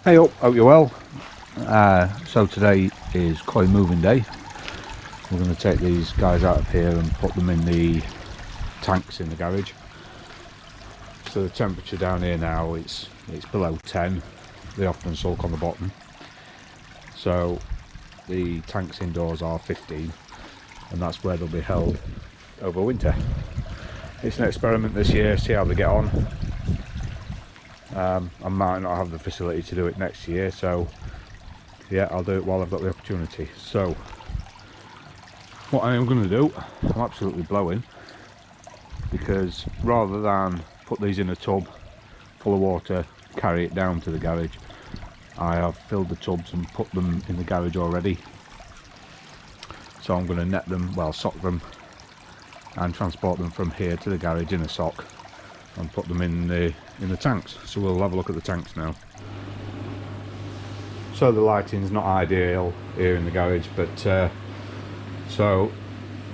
Hey up, hope you're well. So today is coin moving day. We're going to take these guys out of here and put them in the tanks in the garage. So the temperature down here now, it's below 10. They often sulk on the bottom. So the tanks indoors are 15, and that's where they'll be held over winter. It's an experiment this year, see how they get on. I might not have the facility to do it next year, so yeah, I'll do it while I've got the opportunity. So what I am going to do, I'm absolutely blowing, because rather than put these in a tub full of water, carry it down to the garage, I have filled the tubs and put them in the garage already. So I'm going to net them, well, sock them and transport them from here to the garage in a sock and put them in the tanks. So we'll have a look at the tanks now. So the lighting's not ideal here in the garage, but so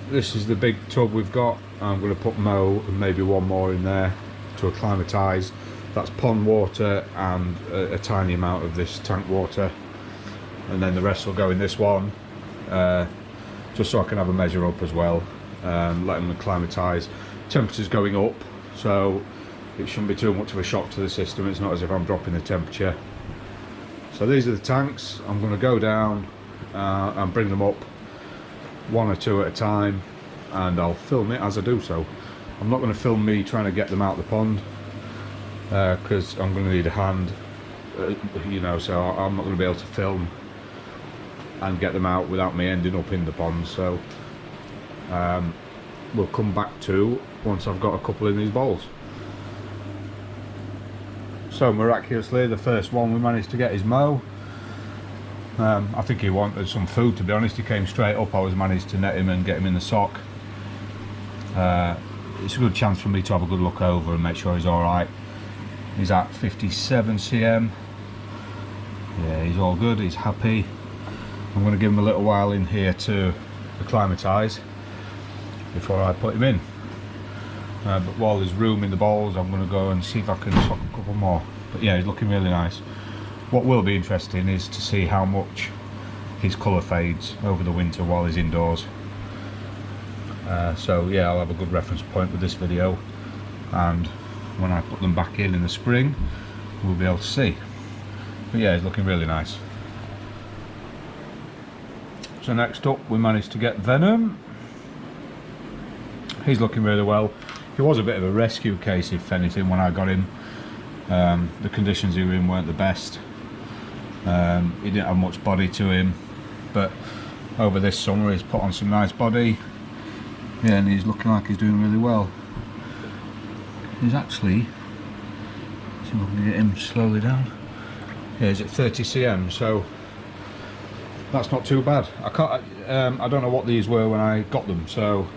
this is the big tub we've got. I'm going to put Mo and maybe one more in there to acclimatise. That's pond water and a tiny amount of this tank water, and then the rest will go in this one, just so I can have a measure up as well, let them acclimatise. Temperature's going up, so it shouldn't be too much of a shock to the system. It's not as if I'm dropping the temperature. So these are the tanks. I'm going to go down and bring them up one or two at a time, and I'll film it as I do so. I'm not going to film me trying to get them out of the pond, because I'm going to need a hand, you know, so I'm not going to be able to film and get them out without me ending up in the pond. So we'll come back to once I've got a couple in these bowls. So miraculously, the first one we managed to get is Mo. I think he wanted some food, to be honest. He came straight up. I was managed to net him and get him in the sock. It's a good chance for me to have a good look over and make sure he's alright. He's at 57 cm. Yeah, he's all good, he's happy. I'm going to give him a little while in here to acclimatise before I put him in. But while there's room in the bowls, I'm going to go and see if I can sock a couple more. But yeah, he's looking really nice. What will be interesting is to see how much his colour fades over the winter while he's indoors. So yeah, I'll have a good reference point with this video, and when I put them back in the spring, we'll be able to see. But yeah, he's looking really nice. So next up, we managed to get Venom. He's looking really well. He was a bit of a rescue case, if anything, when I got him. The conditions he was in weren't the best. He didn't have much body to him, but over this summer he's put on some nice body. Yeah, and he's looking like he's doing really well. He's actually, see if I can get him slowly down. Yeah, he's at 30 cm, so that's not too bad. I don't know what these were when I got them, so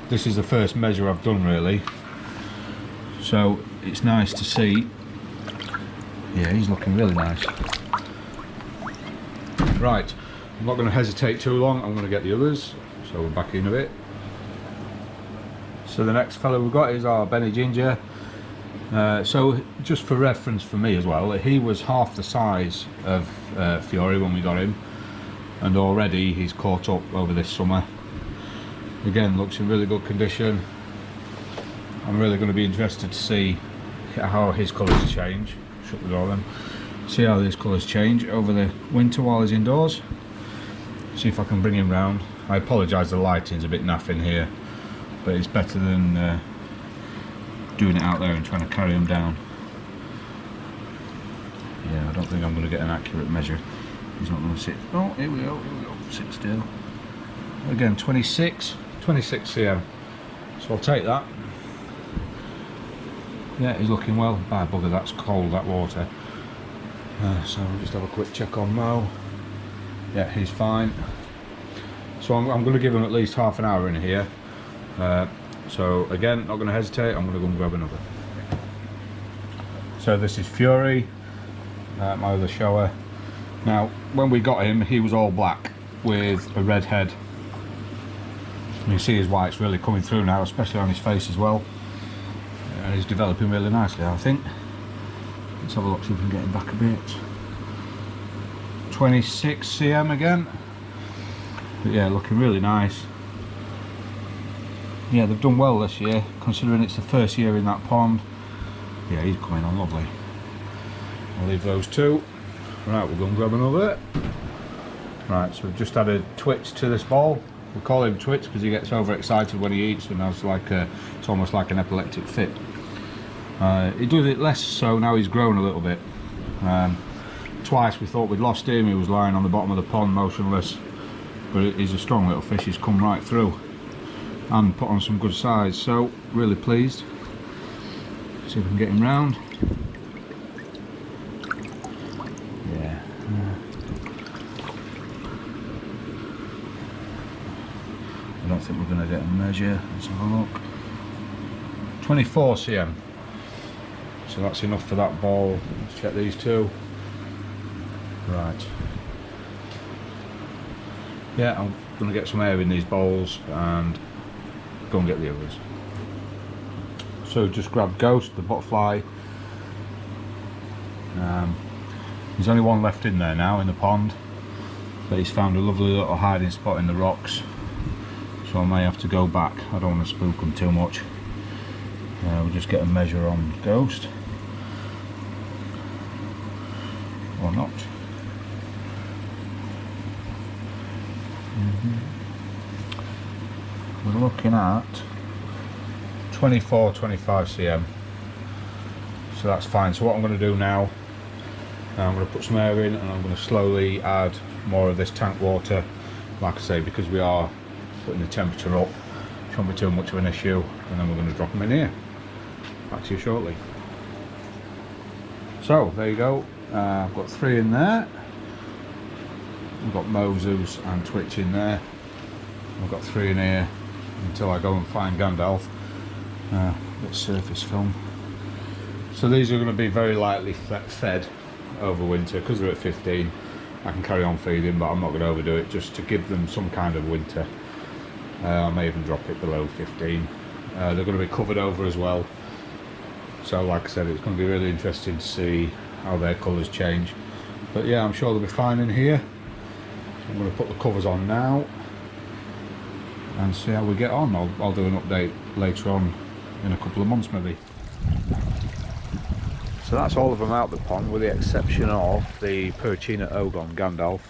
this is the first measure I've done really. So it's nice to see. Yeah, he's looking really nice. Right, I'm not going to hesitate too long. I'm going to get the others. So we're back in a bit. So the next fellow we've got is our Benny Ginger. So just for reference for me as well, he was half the size of Fury when we got him, and already he's caught up over this summer. Again, looks in really good condition. I'm really going to be interested to see how his colours change. Shut the door then. See how these colours change over the winter while he's indoors. See if I can bring him round. I apologise, the lighting's a bit naff in here, but it's better than doing it out there and trying to carry him down. Yeah, I don't think I'm going to get an accurate measure. He's not going to sit. Oh, here we go, sit still. Again, 26 cm. So I'll take that. Yeah, he's looking well. By bugger, that's cold, that water. So we'll just have a quick check on Mo. Yeah, he's fine. So I'm going to give him at least half an hour in here. So again, not going to hesitate, I'm going to go and grab another. So this is Fury, my other shower. Now, when we got him, he was all black with a red head. You can see his white's really coming through now, especially on his face as well. And he's developing really nicely, I think. Let's have a look, see if we can get him back a bit. 26 cm again. But yeah, looking really nice. Yeah, they've done well this year, considering it's the first year in that pond. Yeah, he's coming on lovely. I'll leave those two. Right, we'll go and grab another. Right, so we've just added Twitch to this bowl. We call him Twitch because he gets overexcited when he eats, and it's almost like an epileptic fit. He does it less so now he's grown a little bit. Twice we thought we'd lost him. He was lying on the bottom of the pond motionless, but he's a strong little fish. He's come right through and put on some good size, so really pleased. See if we can get him round. Yeah. I don't think we're going to get a measure. Let's have a look. 24 cm. So that's enough for that bowl. Let's check these two. Right. Yeah, I'm going to get some air in these bowls and go and get the others. So just grab Ghost, the butterfly. There's only one left in there now in the pond, but he's found a lovely little hiding spot in the rocks, so I may have to go back. I don't want to spook him too much. We'll just get a measure on Ghost, or not. We're looking at 24-25 cm, so that's fine. So what I'm going to do now, I'm going to put some air in and I'm going to slowly add more of this tank water. Like I say, because we are putting the temperature up, it shouldn't be too much of an issue, and then we're going to drop them in here. Back to you shortly. So there you go. I've got 3 in there. I've got Moses and Twitch in there. I've got 3 in here until I go and find Gandalf. Bit surface film. So these are going to be very lightly fed over winter because they're at 15. I can carry on feeding, but I'm not going to overdo it, just to give them some kind of winter. I may even drop it below 15. They're going to be covered over as well. So like I said, it's going to be really interesting to see how their colours change. But yeah, I'm sure they'll be fine in here. So I'm going to put the covers on now and see how we get on. I'll do an update later on in a couple of months maybe. So that's all of them out the pond, with the exception of the Perchina Ogon Gandalf.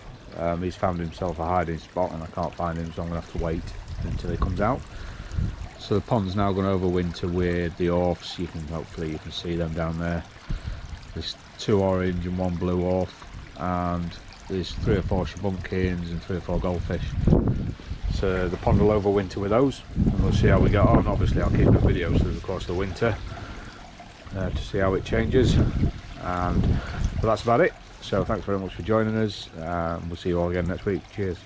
He's found himself a hiding spot and I can't find him, so I'm going to have to wait until he comes out. So the pond's now going to overwinter with the orphs. Hopefully you can see them down there. There's 2 orange and 1 blue orph, and there's 3 or 4 shabunkins and 3 or 4 goldfish. So the pond will overwinter with those, and we'll see how we get on. Obviously I'll keep the videos through the course of the winter to see how it changes, but that's about it. So thanks very much for joining us, we'll see you all again next week. Cheers.